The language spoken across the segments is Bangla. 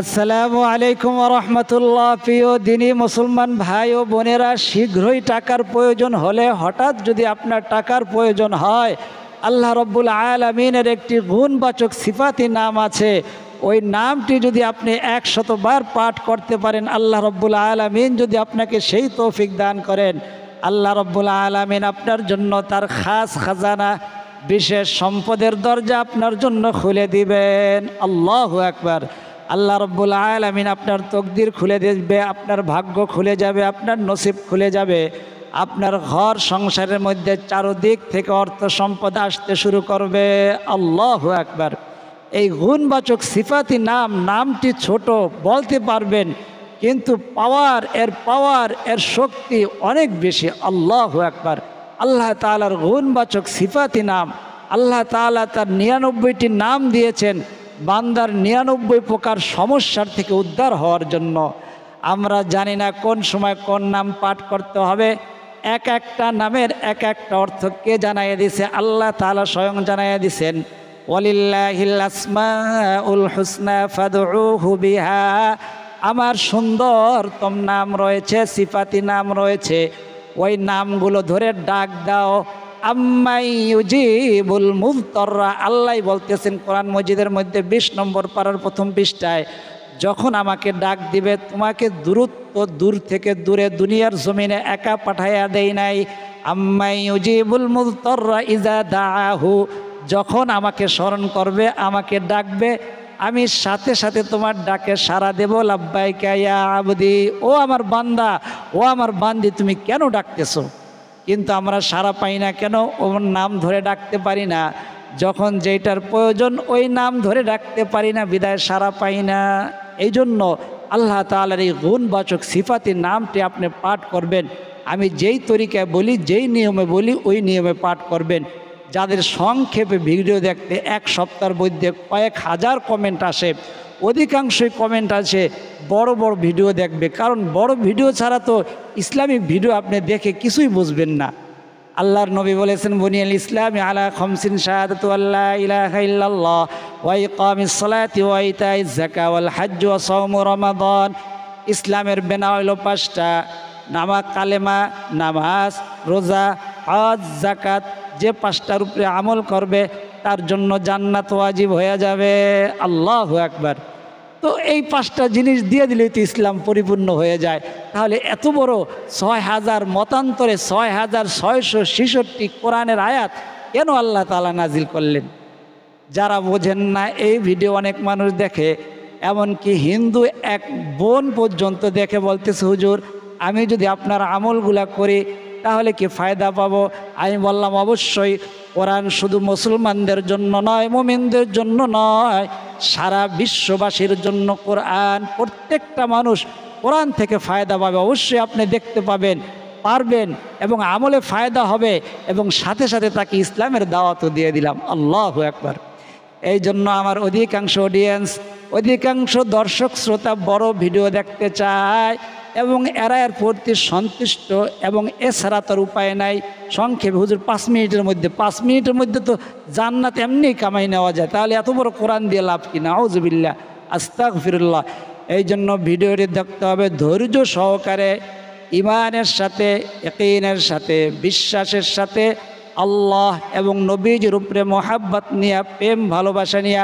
আসসালামু আলাইকুম ওয়া রাহমাতুল্লাহ। প্রিয় দিনী মুসলমান ভাই ও বোনেরা, শীঘ্রই টাকার প্রয়োজন হলে, হঠাৎ যদি আপনার টাকার প্রয়োজন হয়, আল্লাহ রব্বুল আলামিনের একটি গুণবাচক সিফাতি নাম আছে। ওই নামটি যদি আপনি 100 বার পাঠ করতে পারেন, আল্লাহ রব্বুল আলামিন যদি আপনাকে সেই তৌফিক দান করেন, আল্লাহ রব্বুল আলামিন আপনার জন্য তার খাস খাজানা, বিশেষ সম্পদের দরজা আপনার জন্য খুলে দিবেন। আল্লাহু আকবার। আল্লাহ রব্বুল আলামিন আপনার তকদির খুলে দেবে, আপনার ভাগ্য খুলে যাবে, আপনার নসিব খুলে যাবে। আপনার ঘর সংসারের মধ্যে চারদিক থেকে অর্থ সম্পদ আসতে শুরু করবে। আল্লাহু আকবার। এই গুণবাচক সিফাতি নামটি ছোট বলতে পারবেন, কিন্তু পাওয়ার এর শক্তি অনেক বেশি। আল্লাহু আকবার। আল্লাহ তাআলার গুণবাচক সিফাতি নাম, আল্লাহ তাআলা তার 99টি নাম দিয়েছেন বান্দার 99 প্রকার সমস্যার থেকে উদ্ধার হওয়ার জন্য। আমরা জানি না কোন সময় কোন নাম পাঠ করতে হবে। এক একটা নামের এক একটা অর্থ কে জানাইয়া দিছে? আল্লাহ তাআলা স্বয়ং জানাইয়া দিছেন, ওয়ালিল্লাহিল আসমাউল হুসনা ফাদউহু বিহা। আমার সুন্দরতম নাম রয়েছে, সিফাতি নাম রয়েছে, ওই নামগুলো ধরে ডাক দাও। আম্মাই ইউজিবুল মুযতাররা, আল্লাহ বলতেছেন কোরআন মজিদের মধ্যে 20 নম্বর পারার প্রথম পৃষ্ঠায়, যখন আমাকে ডাক দিবে, তোমাকে দূর থেকে দূরে দুনিয়ার জমিনে একা পাঠাইয়া দেই নাই। আম্মাই ইউজিবুল মুযতাররা ইযা দাআহু, যখন আমাকে স্মরণ করবে, আমাকে ডাকবে, আমি সাথে সাথে তোমার ডাকে সাড়া দেব। লাব্বাইকা ইয়া আবদি, ও আমার বান্দা, ও আমার বান্দি, তুমি কেন ডাকতেছো? কিন্তু আমরা সাড়া পাই না কেন? ওর নাম ধরে ডাকতে পারি না। যখন যেটার প্রয়োজন ওই নাম ধরে ডাকতে পারি না, বিদায় সাড়া পাই না। এই জন্য আল্লাহ তাআলার এই গুণবাচক সিফাতির নামটি আপনি পাঠ করবেন। আমি যেই তরিকায় বলি, যেই নিয়মে বলি, ওই নিয়মে পাঠ করবেন। যাদের সংক্ষেপে ভিডিও দেখতে এক সপ্তাহের মধ্যে কয়েক হাজার কমেন্ট আসে, অধিকাংশই কমেন্ট আছে বড় বড় ভিডিও দেখবে, কারণ বড় ভিডিও ছাড়া তো ইসলামিক ভিডিও আপনি দেখে কিছুই বুঝবেন না। আল্লাহর নবী বলেছেন, বুনিয়াল ইসলামি আলা খামসিন শাহাদাতু আল্লা ইলাহা ইল্লাল্লাহ ওয়া ইকামিস সালাতি ওয়া ইতাইজ যাকাত ওয়াল হজ্জ ওয়া সাওমু রমাদান। ইসলামের বেনা হইল 5টা: কালেমা, নামাজ, রোজা, হজ, যাকাত। যে 5টার উপরে আমল করবে তার জন্য জান্নাত ওয়াজিব হয়ে যাবে। আল্লাহু আকবার। তো এই 5টা জিনিস দিয়ে দিলেই তো ইসলাম পরিপূর্ণ হয়ে যায়। তাহলে এত বড় 6000 মতান্তরে 6666 কোরআনের আয়াত কেন আল্লাহ তাআলা নাজিল করলেন? যারা বোঝেন না, এই ভিডিও অনেক মানুষ দেখে, এমনকি হিন্দু এক বোন পর্যন্ত দেখে বলতেছে, হুজুর আমি যদি আপনার আমলগুলা করি তাহলে কি ফায়দা পাবো? আমি বললাম, অবশ্যই। কোরআন শুধু মুসলমানদের জন্য নয়, মুমিনদের জন্য নয়, সারা বিশ্ববাসীর জন্য কোরআন। প্রত্যেকটা মানুষ কোরআন থেকে ফায়দা পাবে। অবশ্যই আপনি দেখতে পারবেন এবং আমলে ফায়দা হবে, এবং সাথে সাথে তাকে ইসলামের দাওয়াতও দিয়ে দিলাম। আল্লাহু আকবার। এই জন্য আমার অধিকাংশ দর্শক শ্রোতা বড় ভিডিও দেখতে চায় এবং এরা এর প্রতি সন্তুষ্ট, এবং এছাড়া তার উপায় নাই। সংক্ষেপে, হুজুর 5 মিনিটের মধ্যে তো জান্নাত এমনি কামাই নেওয়া যায়, তাহলে এত বড় কোরআন দিয়ে লাভ কি? নাউযুবিল্লাহ, আস্তাগফিরুল্লাহ। এই জন্য ভিডিওটি দেখতে হবে ধৈর্য সহকারে, ইমানের সাথে, ইয়াকিনের সাথে, বিশ্বাসের সাথে, আল্লাহ এবং নবীজির উপরে মোহাব্বত নিয়ে, প্রেম ভালোবাসা নিয়ে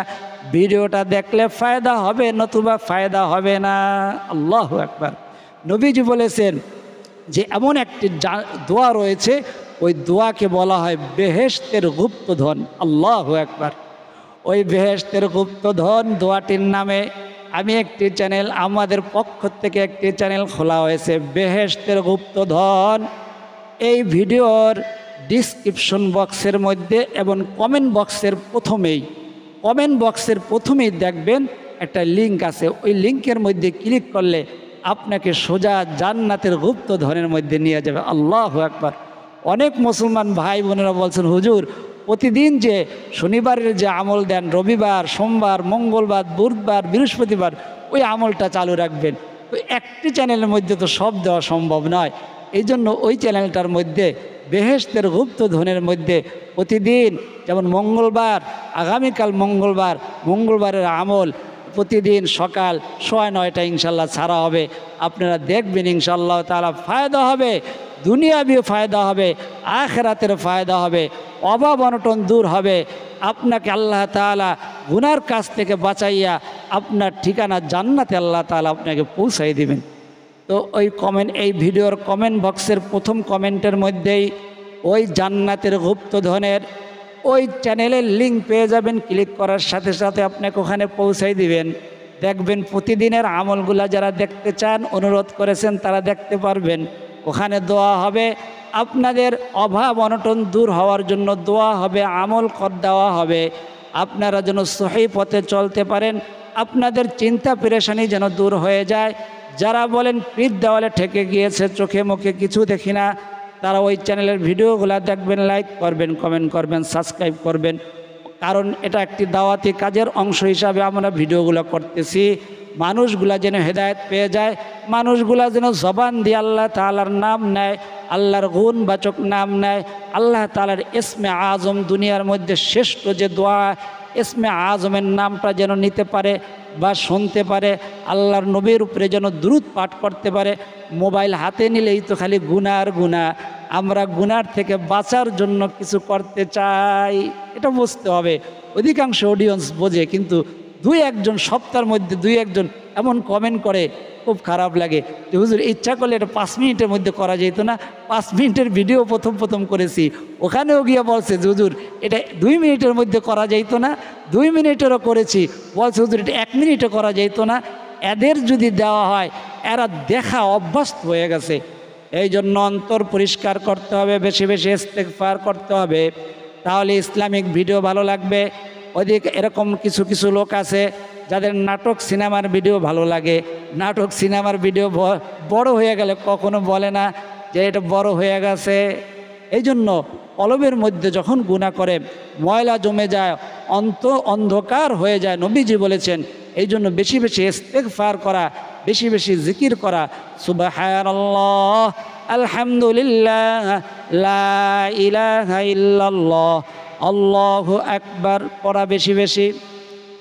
ভিডিওটা দেখলে ফায়দা হবে, নতুবা ফায়দা হবে না। আল্লাহু আকবার। নবীজি বলেছেন যে এমন একটি দোয়া রয়েছে, ওই দোয়াকে বলা হয় বেহেশতের গুপ্তধন। আল্লাহু আকবার। ওই বেহেশতের গুপ্তধন দোয়াটির নামে আমি একটি চ্যানেল, আমাদের পক্ষ থেকে একটি চ্যানেল খোলা হয়েছে, বেহেশতের গুপ্তধন। এই ভিডিওর ডিসক্রিপশন বক্সের মধ্যে এবং কমেন্ট বক্সের প্রথমেই দেখবেন একটা লিঙ্ক আছে। ওই লিঙ্কের মধ্যে ক্লিক করলে আপনাকে সোজা জান্নাতের গুপ্তধনের মধ্যে নিয়ে যাবে। আল্লাহু আকবার। অনেক মুসলমান ভাই বোনেরা বলছেন, হুজুর প্রতিদিন যে শনিবারের যে আমল দেন, রবিবার, সোমবার, মঙ্গলবার, বুধবার, বৃহস্পতিবার, ওই আমলটা চালু রাখবেন। ওই একটি চ্যানেলের মধ্যে তো সব দেওয়া সম্ভব নয়। এই জন্য ওই চ্যানেলটার মধ্যে বেহেশতের গুপ্তধনের মধ্যে প্রতিদিন, যেমন মঙ্গলবার, আগামীকাল মঙ্গলবারের আমল, প্রতিদিন সকাল 9:30 ইনশাল্লাহ ছাড়া হবে। আপনারা দেখবেন ইনশাআল্লাহ তাআলা ফায়দা হবে, দুনিয়াবিও ফায়দা হবে, আখিরাতের ফায়দা হবে, অভাব অনটন দূর হবে। আপনাকে আল্লাহ তাআলা গুনার কাছ থেকে বাঁচাইয়া আপনার ঠিকানা জান্নাতে আল্লাহ তাআলা আপনাকে পৌঁছাই দিবেন। তো ওই এই ভিডিওর কমেন্ট বক্সের প্রথম কমেন্টের মধ্যেই ওই জান্নাতের গুপ্তধনের ওই চ্যানেলের লিঙ্ক পেয়ে যাবেন। ক্লিক করার সাথে সাথে আপনাকে ওখানে পৌঁছাই দিবেন। দেখবেন প্রতিদিনের আমলগুলা যারা দেখতে চান, অনুরোধ করেছেন, তারা দেখতে পারবেন। ওখানে দোয়া হবে, আপনাদের অভাব অনটন দূর হওয়ার জন্য দোয়া হবে, আমল কর দেওয়া হবে, আপনারা যেন সহি পথে চলতে পারেন, আপনাদের চিন্তা পেরেশানি যেন দূর হয়ে যায়। যারা বলেন পিঠ দেওয়ালে ঠেকে গিয়েছে, চোখে মুখে কিছু দেখি না, তারা ওই চ্যানেলের ভিডিওগুলো দেখবেন, লাইক করবেন, কমেন্ট করবেন, সাবস্ক্রাইব করবেন। কারণ এটা একটি দাওয়াতি কাজের অংশ হিসাবে আমরা ভিডিওগুলো করতেছি। মানুষগুলা যেন হেদায়েত পেয়ে যায়, মানুষগুলা যেন জবান দিয়ে আল্লাহ তাআলার নাম নেয়, আল্লাহর গুণবাচক নাম নেয়, আল্লাহ তাআলার ইসমে আজম, দুনিয়ার মধ্যে শ্রেষ্ঠ যে দোয়া ইসমে আজমের নামটা যেন নিতে পারে বা শুনতে পারে, আল্লাহর নবীর উপরে যেন দুরূদ পাঠ করতে পারে। মোবাইল হাতে নিলেই তো খালি গুনাহ আর গুনাহ। আমরা গুনার থেকে বাঁচার জন্য কিছু করতে চাই, এটা বুঝতে হবে। অধিকাংশ অডিয়েন্স বোঝে, কিন্তু 2-1 সপ্তাহের মধ্যে 2-1 এমন কমেন্ট করে, খুব খারাপ লাগে যে হুজুর ইচ্ছা করলে এটা 5 মিনিটের মধ্যে করা যেত না। 5 মিনিটের ভিডিও প্রথম করেছি, ওখানেও গিয়ে বলছে যে হুজুর এটা 2 মিনিটের মধ্যে করা যেত না। 2 মিনিটেরও করেছি, বলছে হুজুর এটা 1 মিনিটে করা যেত না। এদের যদি দেওয়া হয়, এরা দেখা অভ্যস্ত হয়ে গেছে। এই জন্য অন্তর পরিষ্কার করতে হবে, বেশি বেশি ইস্তেগফার করতে হবে, তাহলে ইসলামিক ভিডিও ভালো লাগবে। এরকম কিছু কিছু লোক আছে যাদের নাটক সিনেমার ভিডিও ভালো লাগে। নাটক সিনেমার ভিডিও বড় হয়ে গেলে কখনো বলে না যে এটা বড় হয়ে গেছে। এই জন্য কলবের মধ্যে যখন গুনাহ করে ময়লা জমে যায়, অন্ধকার হয়ে যায়, নবীজি বলেছেন। এই জন্য বেশি বেশি ইস্তেগফার করা, বেশি বেশি জিকির করা, সুবহানাল্লাহ, আলহামদুলিল্লাহ, লা ইলাহা ইল্লাল্লাহ, আল্লাহু আকবার পড়া বেশি বেশি।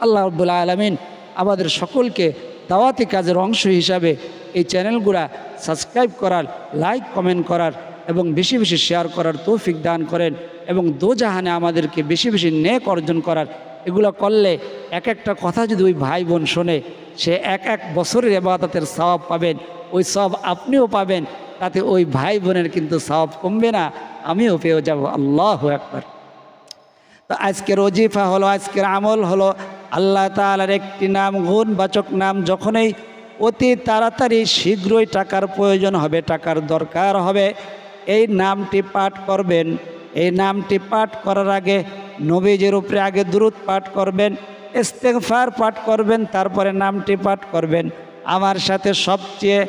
আল্লাহ রাব্বুল আলামিন আমাদের সকলকে দাওয়াতি কাজের অংশ হিসাবে এই চ্যানেলগুলা সাবস্ক্রাইব করার, লাইক কমেন্ট করার এবং বেশি বেশি শেয়ার করার তৌফিক দান করেন, এবং দোজাহানে আমাদেরকে বেশি বেশি নেক অর্জন করার। এগুলো করলে এক একটা কথা যদি ওই ভাই বোন শোনে, সে এক বছরের ইবাদতের সওয়াব পাবেন, ওই সওয়াব আপনিও পাবেন, তাতে ওই ভাই বোনের কিন্তু সওয়াব কমবে না, আমিও পেয়ে যাব। আল্লাহু আকবার। তো আজকের ওজিফা হলো, আজকের আমল হলো আল্লাহ তাআলার একটি নাম, গুণবাচক নাম। যখনই অতি তাড়াতাড়ি শীঘ্রই টাকার প্রয়োজন হবে, টাকার দরকার হবে, এই নামটি পাঠ করবেন। এই নামটি পাঠ করার আগে নবীজির উপরে আগে দুরূদ পাঠ করবেন, ইস্তেগফার পাঠ করবেন, তারপরে নামটি পাঠ করবেন। আমার সাথে সবচেয়ে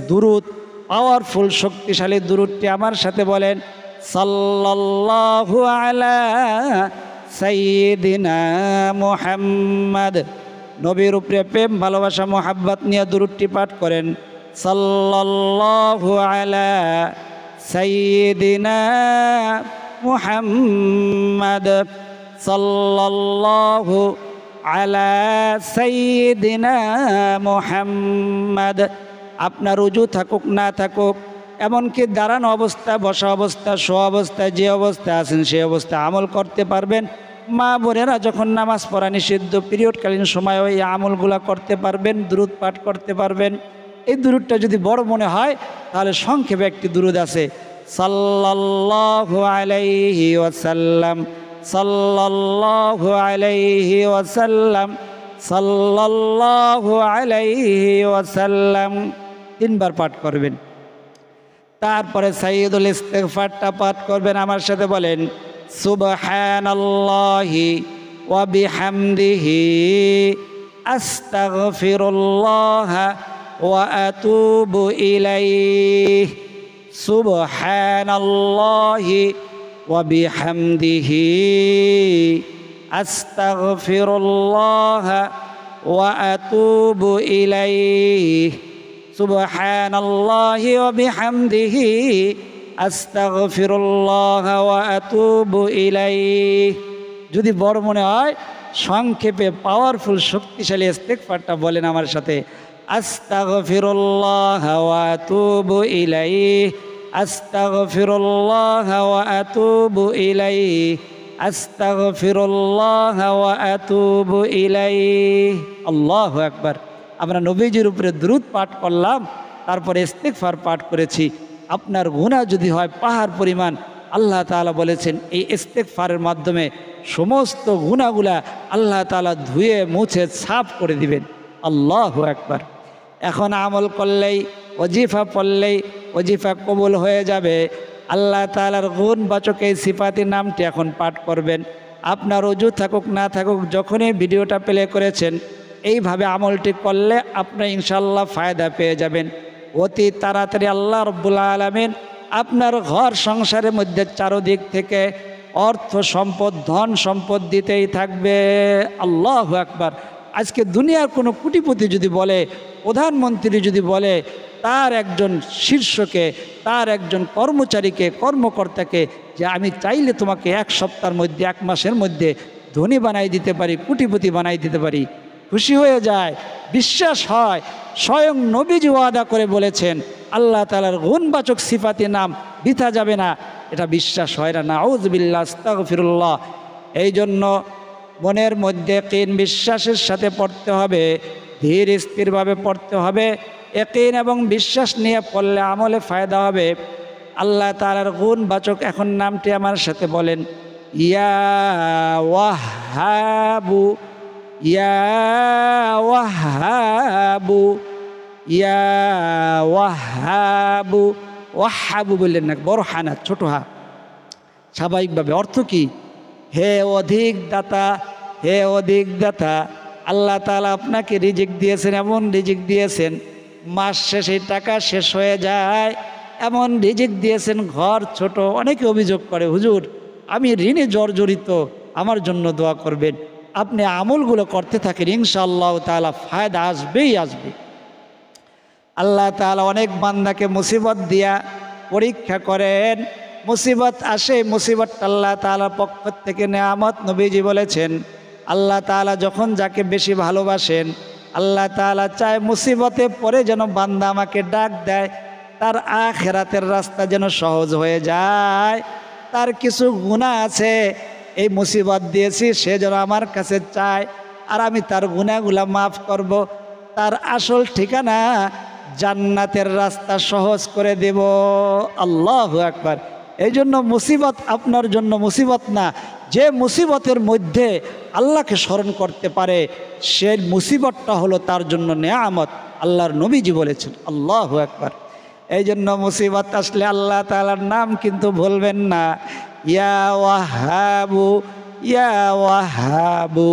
দুরূদ, পাওয়ারফুল শক্তিশালী দুরূদটি আমার সাথে বলেন, সাল্লাল্লাহু আলা সাইয়্যিদিনা মুহাম্মদ। নবীর উপরে প্রেম ভালোবাসা মোহাব্বত নিয়ে দুরূদটি পাঠ করেন, সাল্লাল্লাহু আলা সাইয়্যিদিনা মুহাম্মদ, সাল্লাল্লাহু আলা সাইয়্যিদিনা মুহাম্মদ। আপনার উজু থাকুক না থাকুক, এমনকি দাঁড়ানো অবস্থা, বসা অবস্থা, শোয়া অবস্থায়, যে অবস্থায় আছেন সেই অবস্থায় আমল করতে পারবেন। মা বোনেরা যখন নামাজ পড়া নিষিদ্ধ, পিরিয়ডকালীন সময় এই আমলগুলা করতে পারবেন, দুরূদ পাঠ করতে পারবেন। এই দুরূদটা যদি বড় মনে হয় তাহলে সংক্ষেপে একটি দুরূদ আছে, সাল্লাল্লাহু আলাইহি ওয়াসাল্লাম, সাল্লাল্লাহু আলাইহি ওয়াসাল্লাম, সাল্লাল্লাহু আলাইহি ওয়াসাল্লাম। 3 বার পাঠ করবেন। তারপরে সাইয়্যিদুল ইস্তিগফারটা পাঠ করবেন। আমার সাথে বলেন, সুবহানাল্লাহি ওয়া বিহামদিহি আস্তাগফিরুল্লাহ ওয়া আতুবু ইলাইহি, সুবহানাল্লাহি ওয়া বিহামদিহি আস্তাগফিরুল্লাহ ওয়া আতুবু ইলাইহি, সুবহানাল্লাহি ওয়া বিহামদিহি আস্তাগফিরুল্লাহ ওয়া আতুবু ইলাইহি। যদি বড় মনে হয় সংক্ষেপে পাওয়ারফুল শক্তিশালী ইস্তেগফারটা বলেন আমার সাথে, আস্তাগফিরুল্লাহ ওয়া আতুবু ইলাইহি, আস্তাগফিরুল্লাহ ওয়া আতুবু ইলাইহি, আস্তাগফিরুল্লাহ ওয়া আতুবু ইলাইহি। আল্লাহু আকবার। আমরা নবীজির উপরে দুরূদ পাঠ করলাম, তারপরে ইস্তেগফার পাঠ করেছি। আপনার গুনাহ যদি হয় পাহাড় পরিমাণ, আল্লাহ তাআলা বলেছেন এই ইস্তেগফারের মাধ্যমে সমস্ত গুনাহগুলা আল্লাহ তাআলা ধুয়ে মুছে সাফ করে দিবেন। আল্লাহু আকবার। এখন আমল করলেই, ওজিফা পড়লেই ওজিফা কবুল হয়ে যাবে। আল্লাহ তাআলার গুণবাচক এই সিফাতি নামটি এখন পাঠ করবেন। আপনার ওযু থাকুক না থাকুক, যখনই ভিডিওটা প্লে করেছেন এইভাবে আমলটি করলে আপনি ইনশাআল্লাহ ফায়দা পেয়ে যাবেন। অতি তাড়াতাড়ি আল্লাহ রাব্বুল আলামিন আপনার ঘর সংসারের মধ্যে চারদিক থেকে অর্থ সম্পদ, ধন সম্পদ দিতেই থাকবে। আল্লাহু আকবার। আজকে দুনিয়ার কোনো কোটিপতি যদি বলে, প্রধানমন্ত্রী যদি বলে, তার একজন শীর্ষকে, তার একজন কর্মচারীকে, কর্মকর্তাকে যে আমি চাইলে তোমাকে এক সপ্তাহের মধ্যে, এক মাসের মধ্যে ধনী বানাই দিতে পারি, কোটিপতি বানাই দিতে পারি, খুশি হয়ে যায়, বিশ্বাস হয়। স্বয়ং নবীজি ওয়াদা করে বলেছেন আল্লাহ তাআলার গুণবাচক সিফাতি নাম বৃথা যাবে না, এটা বিশ্বাস হয় না। নাউযুবিল্লাহ, আস্তাগফিরুল্লাহ। এই জন্য মনের মধ্যে ইয়াকিন, বিশ্বাসের সাথে পড়তে হবে, ধীর স্থিরভাবে পড়তে হবে। ইয়াকিন এবং বিশ্বাস নিয়ে পড়লে আমলে ফায়দা হবে। আল্লাহ তাআলার গুণবাচক এখন নামটি আমার সাথে বলেন, ইয়া ওয়াহাবু, ইয়া ওয়াহাবু, ইয়া ওয়াহাবু। ওয়াহাবু বললেন না, বড় হানা, ছোট হা, স্বাভাবিকভাবে। অর্থ কি? হে অধিক দাতা, হে অধিক দাতা। আল্লাহ তাআলা আপনাকে রিজিক দিয়েছেন, এমন রিজিক দিয়েছেন মাস শেষে টাকা শেষ হয়ে যায়, এমন রিজিক দিয়েছেন। ঘর ছোট। অনেকে অভিযোগ করে, হুজুর আমি ঋণে জর্জরিত, আমার জন্য দোয়া করবেন। আপনি আমলগুলো করতে থাকেন, ইনশাআল্লাহ তাআলা ফায়দা আসবেই আসবে। আল্লাহ তাআলা অনেক বান্দাকে মুসিবত দিয়া পরীক্ষা করেন। মুসিবত আসে, মুসিবতটা আল্লাহ তাআলার পক্ষ থেকে নেয়ামত। নবীজি বলেছেন আল্লাহ তাআলা যখন যাকে বেশি ভালোবাসেন, আল্লাহ তাআলা চায় মুসিবতে পড়ে যেন বান্দা আমাকে ডাক দেয়, তার আখিরাতের রাস্তা যেন সহজ হয়ে যায়। তার কিছু গুনাহ আছে, এই মুসিবত দিয়েছি, সে যেন আমার কাছে চায়, আর আমি তার গুনাহগুলা মাফ করব। তার আসল ঠিকানা জান্নাতের রাস্তা সহজ করে দেব। আল্লাহু আকবার। এই জন্য মুসিবত আপনার জন্য মুসিবত না, যে মুসিবতের মধ্যে আল্লাহকে স্মরণ করতে পারে সেই মুসিবতটা হলো তার জন্য নেয়ামত। আল্লাহর নবীজি বলেছেন। আল্লাহু আকবার। এই জন্য মুসিবত আসলে আল্লাহ তাআলার নাম কিন্তু ভুলবেন না। ইয়া ওয়াহাবু, ইয়া ওয়াহাবু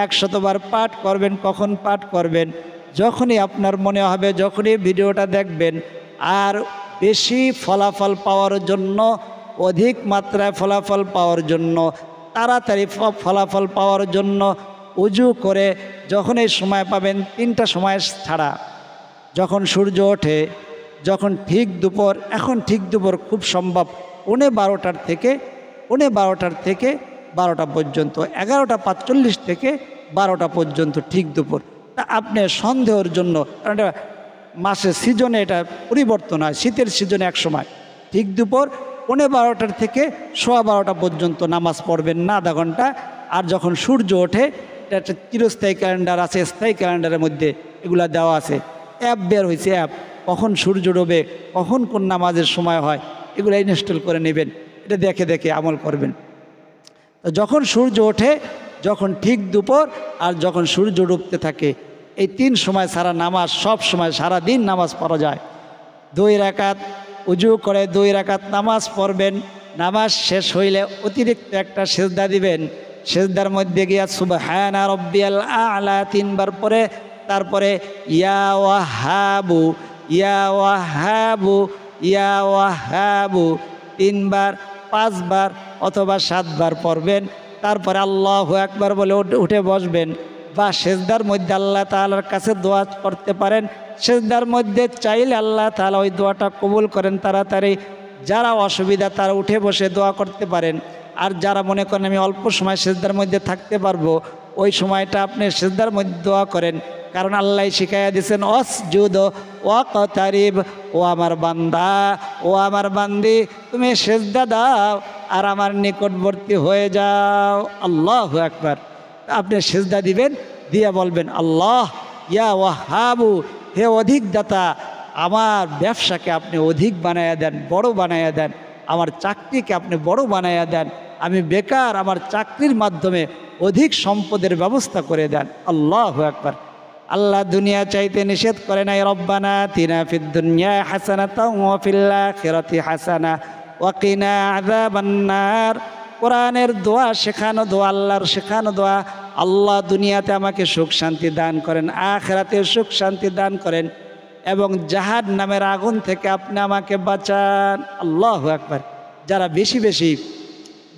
100 বার পাঠ করবেন। কখন পাঠ করবেন? যখনই আপনার মনে হবে, যখনই ভিডিওটা দেখবেন। আর বেশি ফলাফল পাওয়ার জন্য, অধিক মাত্রায় ফলাফল পাওয়ার জন্য, তাড়াতাড়ি ফলাফল পাওয়ার জন্য উজু করে যখনই সময় পাবেন, 3টা সময় ছাড়া, যখন সূর্য ওঠে, যখন ঠিক দুপুর, এখন ঠিক দুপুর খুব সম্ভব 12:15 থেকে 12টা পর্যন্ত, 11:45 থেকে 12টা পর্যন্ত ঠিক দুপুর। তা আপনি সন্দেহের জন্য, কারণ এটা মাসের সিজনে এটা পরিবর্তন হয়, শীতের সিজনে এক সময় ঠিক দুপুর 12:15 থেকে 12:15 পর্যন্ত নামাজ পড়বেন না, আধা ঘন্টা। আর যখন সূর্য ওঠে, এটা একটা চিরস্থায়ী ক্যালেন্ডার আছে, স্থায়ী ক্যালেন্ডারের মধ্যে এগুলা দেওয়া আছে, অ্যাপ বের হয়েছে, অ্যাপ কখন সূর্য ডোবে, কখন কোন নামাজের সময় হয়, এগুলো ইনস্টল করে নেবেন। এটা দেখে দেখে আমল করবেন। তো যখন সূর্য ওঠে, যখন ঠিক দুপুর, আর যখন সূর্য ডুবতে থাকে, এই 3 সময় সারা নামাজ, সব সময় সারা দিন নামাজ পড়া যায়। 2 রাকাত উজু করে 2 রাকাত নামাজ পড়বেন। নামাজ শেষ হইলে অতিরিক্ত একটা সেজদা দিবেন। সেজদার মধ্যে গিয়া সুবহানা রাব্বিয়াল আ'লা 3 বার পরে, তারপরে ইয়া ওয়াহাবু, ইয়া ওয়াহাবু, ইয়া ওয়াহাবু 3 বার, 5 বার অথবা 7 বার পড়বেন। তারপরে আল্লাহু আকবার বলে উঠে বসবেন। বা সেজদার মধ্যে আল্লাহ তাআলার কাছে দোয়া করতে পারেন। সেজদার মধ্যে চাইলে আল্লাহ তাআলা ওই দোয়াটা কবুল করেন তাড়াতাড়ি। যারা অসুবিধা তারা উঠে বসে দোয়া করতে পারেন। আর যারা মনে করেন আমি অল্প সময় সেজদার মধ্যে থাকতে পারবো, ওই সময়টা আপনি সিজদার মধ্যে দোয়া করেন, কারণ আল্লাহ শিখাইয়া দিয়েছেন অসজুদ ওয়াকতারিব, ও আমার বান্দা, ও আমার বান্দি, তুমি সিজদা দাও আর আমার নিকটবর্তী হয়ে যাও। আল্লাহু আকবার। আপনি সিজদা দিবেন, দিয়ে বলবেন আল্লাহ ইয়া ওয়াহাবু, হে অধিক দাতা, আমার ব্যবসাকে আপনি অধিক বানাইয়া দেন, বড় বানাইয়া দেন, আমার চাকরিকে আপনি বড় বানাইয়া দেন, আমি বেকার, আমার চাকরির মাধ্যমে অধিক সম্পদের ব্যবস্থা করে দেন। আল্লাহু আকবার। আল্লাহ দুনিয়া চাইতে নিষেধ করে নাই, রব্বানা আতিনা ফিদ দুনিয়া হাসানাতাও ওয়া ফিল আখিরাতি হাসানা ওয়া কিনা আযাবান নার। কোরআনের দোয়া শেখানো দোয়া, আল্লাহর শেখানো দোয়া, আল্লাহ দুনিয়াতে আমাকে সুখ শান্তি দান করেন, আখিরাতে সুখ শান্তি দান করেন, এবং জাহান্নামের আগুন থেকে আপনি আমাকে বাঁচান। আল্লাহু আকবার। যারা বেশি বেশি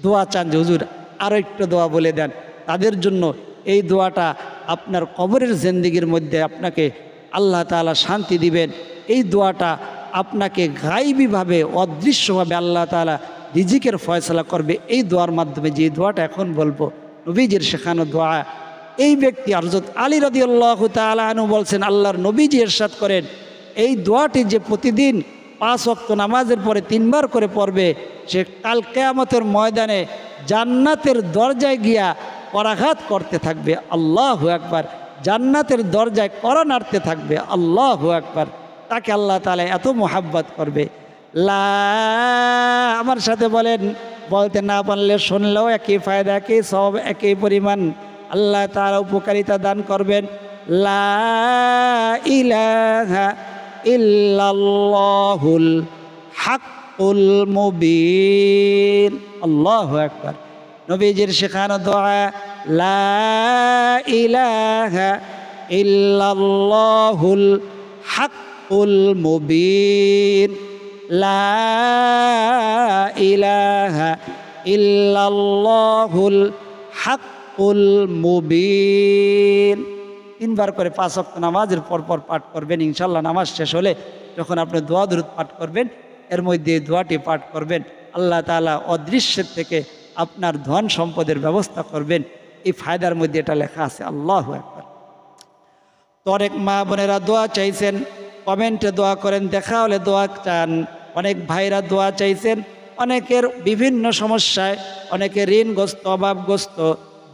দোয়া চান যে হুজুর আরও একটু দোয়া বলে দেন, তাদের জন্য এই দোয়াটা আপনার কবরের জিন্দেগির মধ্যে আপনাকে আল্লাহ তাআলা শান্তি দিবেন। এই দোয়াটা আপনাকে গায়বীভাবে, অদৃশ্যভাবে আল্লাহ তাআলা রিজিকের ফয়সালা করবে এই দোয়ার মাধ্যমে। যে দোয়াটা এখন বলবো নবীজির শেখানো দোয়া। এই ব্যক্তি হযরত আলী রাদিয়াল্লাহু তাআলা আনহু বলছেন, আল্লাহর নবীজি ইরশাদ করেন, এই দোয়াটি যে প্রতিদিন 5 ওয়াক্ত নামাজের পরে 3 বার করে পড়বে, সে কাল কিয়ামতের ময়দানে জান্নাতের দরজায় গিয়া করাঘাত করতে থাকবে। আল্লাহু আকবার। জান্নাতের দরজায় করা নাড়তে থাকবে। আল্লাহু আকবার। তাকে আল্লাহ তাআলা এত মোহাব্বত করবে। লা, আমার সাথে বলেন, বলতে না পারলে শুনলেও একই ফায়দা, একই সওয়াব, একই পরিমাণ আল্লাহ তাআলা উপকারিতা দান করবেন। লা ইলাহা ইল্লাল্লাহুল হাক্কুল মুবিন। আল্লাহু আকবার। নবীজির শেখানো দোয়া, লা ইলাহা ইল্লাল্লাহুল হাক্কুল মুবিন, লা ইলাহা ইল্লাল্লাহুল হাক্কুল মুবিন। 3 বার করে 5 ওয়াক্ত নামাজের পরপর পাঠ করবেন। ইনশাল্লাহ নামাজ শেষ হলে যখন আপনি দোয়া দরুদ পাঠ করবেন, এর মধ্যে দোয়াটি পাঠ করবেন, আল্লাহ তাআলা অদৃশ্যের থেকে আপনার ধন সম্পদের ব্যবস্থা করবেন। এই ফায়দার মধ্যে এটা লেখা আছে। আল্লাহু আকবার। তো অনেক মা বোনেরা দোয়া চাইছেন, কমেন্টে দোয়া করেন, দেখা হলে দোয়া চান। অনেক ভাইরা দোয়া চাইছেন, অনেকের বিভিন্ন সমস্যায়, অনেকে ঋণগ্রস্ত, অভাবগ্রস্ত,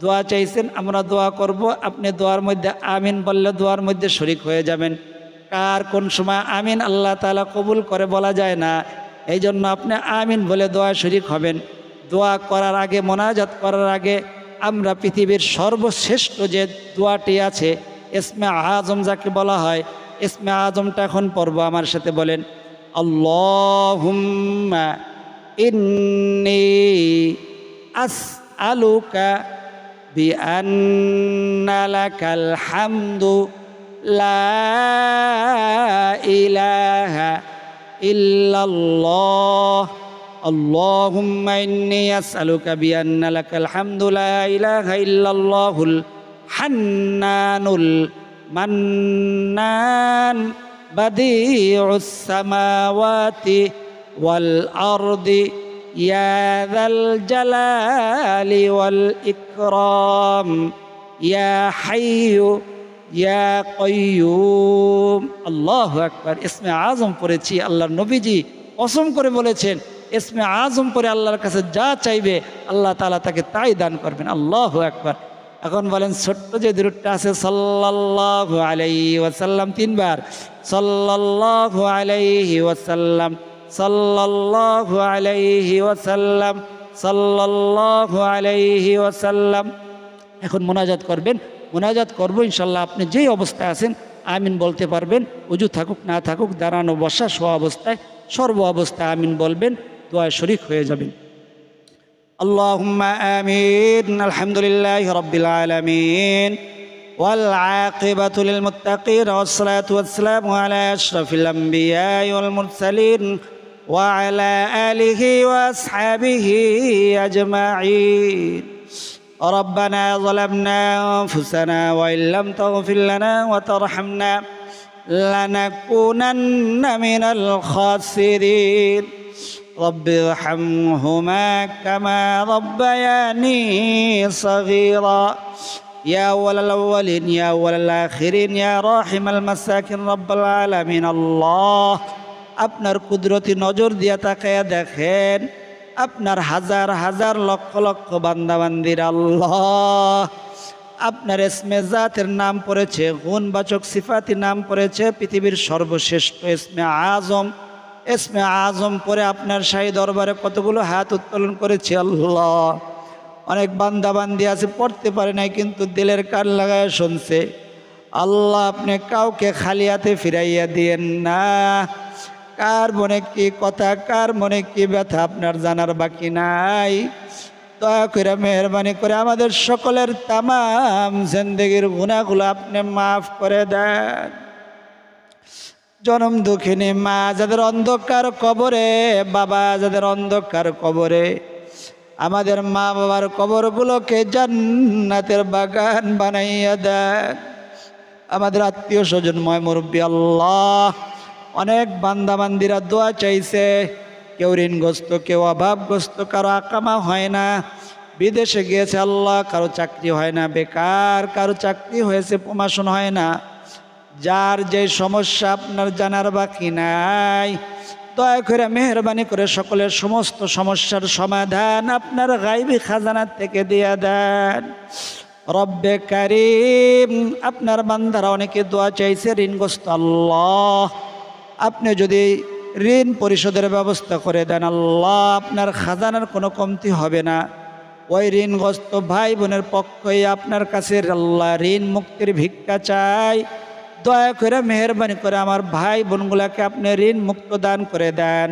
দোয়া চাইছেন। আমরা দোয়া করব, আপনি দোয়ার মধ্যে আমিন বললে দোয়ার মধ্যে শরিক হয়ে যাবেন। কার কোন সময় আমিন আল্লাহ তাআলা কবুল করে বলা যায় না, এই জন্য আপনি আমিন বলে দোয়া শরিক হবেন। দোয়া করার আগে, মোনাজাত করার আগে আমরা পৃথিবীর সর্বশ্রেষ্ঠ যে দোয়াটি আছে, ইসমে আজম যাকে বলা হয়, ইসমে আজমটা এখন পড়ব। আমার সাথে বলেন, আল্লাহুম্মা ইন্নী আসআলুকা বিআন্না লাকাল হামদু লা ইলাহা ইল্লাল্লাহ। আল্লাহুম্মা ইন্নী আসআলুকা বিআন্না লাকাল হামদু লা ইলাহা ইল্লাল্লাহুল হান্নানুল মান্নান বাদিউস সামাওয়াতি ওয়াল আরদি ইয়া যাল জালালি ওয়াল ইকরাম ইয়া হাইয়্যু ইয়া কাইয়্যুম। আল্লাহু আকবার। ইসমে আজম পড়েছি, আল্লাহর নবীজি কসম করে বলেছেন, ইসমে আজম পরে আল্লাহর কাছে যা চাইবে আল্লাহ তাআলা তাকে তাই দান করবেন। আল্লাহু আকবার। এখন বলেন, ছোট্ট যে দরুদটা আছে, সাল্লাল্লাহু আলাইহি ওয়াসাল্লাম 3 বার, সাল্লাল্লাহু আলাইহি ওয়াসাল্লাম, সাল্লাল্লাহু আলাইহি ওয়াসাল্লাম, সাল্লাল্লাহু আলাইহি ওয়াসাল্লাম। এখন মোনাজাত করবেন। মোনাজাত করবো ইনশাল্লাহ। আপনি যেই অবস্থায় আছেন আমিন বলতে পারবেন, উজু থাকুক না থাকুক, দাঁড়ানো বসা শোয়া অবস্থায়, সর্ব অবস্থায় আমিন বলবেন, দোয়ায় শরীক হয়ে যাবেন। আল্লাহুম্মা আমিন। আলহামদুলিল্লাহি রাব্বিল আলামিন ওয়াল আকিবাতু লিল মুত্তাকিন ওয়াসসালাতু ওয়াসসালামু আলা আশরাফিল আমবিয়াই ওয়াল মুরসালিন ওয়া আলা আলিহি ওয়া আসহাবিহি আজমাইন। ربنا ظلمنا أنفسنا وإن لم تغفر لنا وترحمنا لنكونن من الخاسرين. رب ارحمهما كما ربياني صغيرا ইয়া আউয়ালাল আউয়ালিন ইয়া আউয়ালাল আখিরিন ইয়া রাহিমাল মাসাকিন রব্বুল আলামিন। আল্লাহ, আপনার কুদরতি নজর দিয়া তাকায়া দেখেন আপনার হাজার হাজার লক্ষ লক্ষ বান্দাবান্দির আল্লাহ আপনার ইসমে জাতের নাম পড়েছে, গুণবাচক সিফাতি নাম পড়েছে, পৃথিবীর সর্বশ্রেষ্ঠ ইসমে আজম। ইসমে আজম পরে আপনার শাহী দরবারে কতগুলো হাত উত্তোলন করেছে আল্লাহ। অনেক বান্দাবান্দি আছে পড়তে পারে নাই, কিন্তু দিলের কান লাগায় শুনছে। আল্লাহ, আপনি কাউকে খালি হাতে ফিরাইয়া দিয়েন না। কার মনে কি কথা, কার মনে কি ব্যথা আপনার জানার বাকি নাই। দয়া করে মেহরবানি করে আমাদের সকলের তামাম জিন্দেগির গুনাহগুলো আপনি মাফ করে দেন। জনম দুঃখিনী মা যাদের অন্ধকার কবরে, বাবা যাদের অন্ধকার কবরে, আমাদের মা বাবার কবরগুলোকে জান্নাতের বাগান বানাইয়া দেন। আমাদের আত্মীয় স্বজনময় মুরব্বী আল্লাহ, অনেক বান্দাবান্দিরা দোয়া চাইছে, কেউ ঋণগ্রস্ত, কেউ অভাবগ্রস্ত, কারো আকামা হয় না, বিদেশে গিয়েছে আল্লাহ, কারো চাকরি হয় না, বেকার, কারো চাকরি হয়েছে প্রমোশন হয় না। যার যে সমস্যা আপনার জানার বাকি নাই, দয়া করে মেহরবানি করে সকলের সমস্ত সমস্যার সমাধান আপনার গায়বী খাজানার থেকে দিয়ে দেন। রব্বে কারিম, আপনার বান্দারা অনেকে দোয়া চাইছে ঋণগ্রস্ত আল্লাহ, আপনি যদি ঋণ পরিশোধের ব্যবস্থা করে দেন আল্লাহ, আপনার খাজানার কোনো কমতি হবে না। ওই ঋণগ্রস্ত ভাই বোনের পক্ষই আপনার কাছে আল্লাহ ঋণ মুক্তির ভিক্ষা চাই। দয়া করে মেহরবানি করে আমার ভাই বোনগুলাকে আপনি ঋণ মুক্ত দান করে দেন।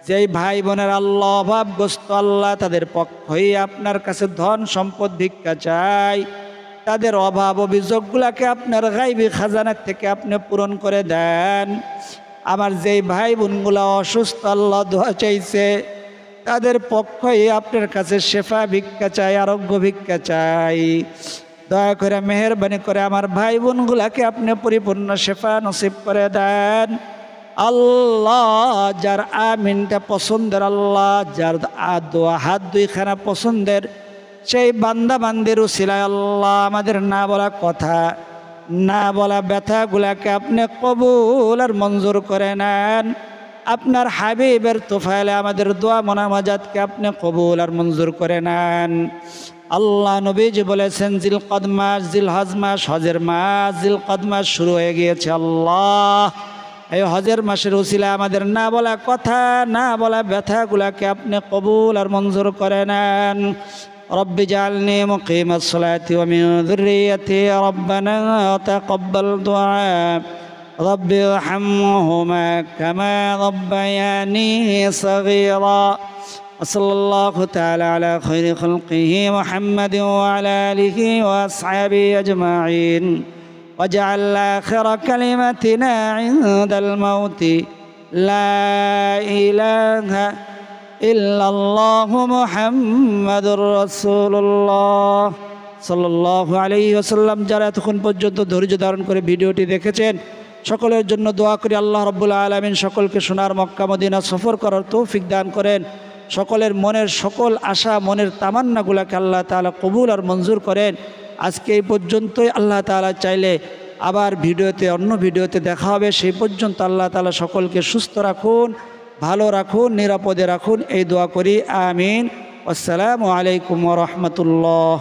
যেই ভাই বোনের আল্লাহ অভাবগ্রস্ত আল্লাহ, তাদের পক্ষই আপনার কাছে ধন সম্পদ ভিক্ষা চাই। তাদের অভাব অভিযোগগুলাকে আপনার গায়বী খাজানার থেকে আপনি পূরণ করে দেন। আমার যেই ভাই বোনগুলা অসুস্থ আল্লাহ দোয়া চাইছে, তাদের পক্ষই আপনার কাছে শেফা ভিক্ষা চাই, আরোগ্য ভিক্ষা চাই। দয়া করে মেহরবানি করে আমার ভাই বোনগুলাকে আপনি পরিপূর্ণ শেফা নসিব করে দেন আল্লাহ। যার আমিনটা পছন্দের আল্লাহ, যার দোয়া হাত দুইখানা পছন্দের, সেই বান্দা বান্দির উসিলায় আল্লাহ আমাদের না বলা কথা, না বলা ব্যথাগুলাকে আপনি কবুল আর মঞ্জুর করে নেন। আপনার হাবিবের তোফাইলে আমাদের দোয়া মোনাজাতকে আপনি কবুল আর মঞ্জুর করে নেন আল্লাহ। নবীজি বলেছেন জিলকদ মাস, জিলহজ মাস, হজের মাস, জিলকদ মাস শুরু হয়ে গিয়েছে আল্লাহ। এই হজের মাসের উসিলায় আমাদের না বলা কথা, না বলা ব্যথাগুলাকে আপনি কবুল আর মঞ্জুর করে নেন। رب اجعلني مقيم الصلاة ومن ذريتي ربنا تقبل دعاء رب ارحمهما كما ربياني صغيرا وصلى الله تعالى على خير خلقه محمد وعلى آله وأصحابه أجمعين واجعل آخر كلمتنا عند الموت لا إله ইল্লাল্লাহু মুহাম্মাদুর রাসূলুল্লাহ সাল্লাল্লাহু আলাইহি ওয়াসাল্লাম। যারা এতক্ষণ পর্যন্ত ধৈর্য ধারণ করে ভিডিওটি দেখেছেন, সকলের জন্য দোয়া করি আল্লাহ রাব্বুল আলামিন সকলকে সোনার মক্কা মদিনা সফর করার তৌফিক দান করেন। সকলের মনের সকল আশা, মনের তামান্নাগুলোকে আল্লাহ তাআলা কবুল আর মঞ্জুর করেন। আজকে এই পর্যন্তই। আল্লাহ তাআলা চাইলে আবার অন্য ভিডিওতে দেখা হবে। সেই পর্যন্ত আল্লাহ তাআলা সকলকে সুস্থ রাখুন, ভালো রাখুন, নিরাপদে রাখুন, এই দোয়া করি। আমিন। আসসালামু আলাইকুম ওয়া রাহমাতুল্লাহ।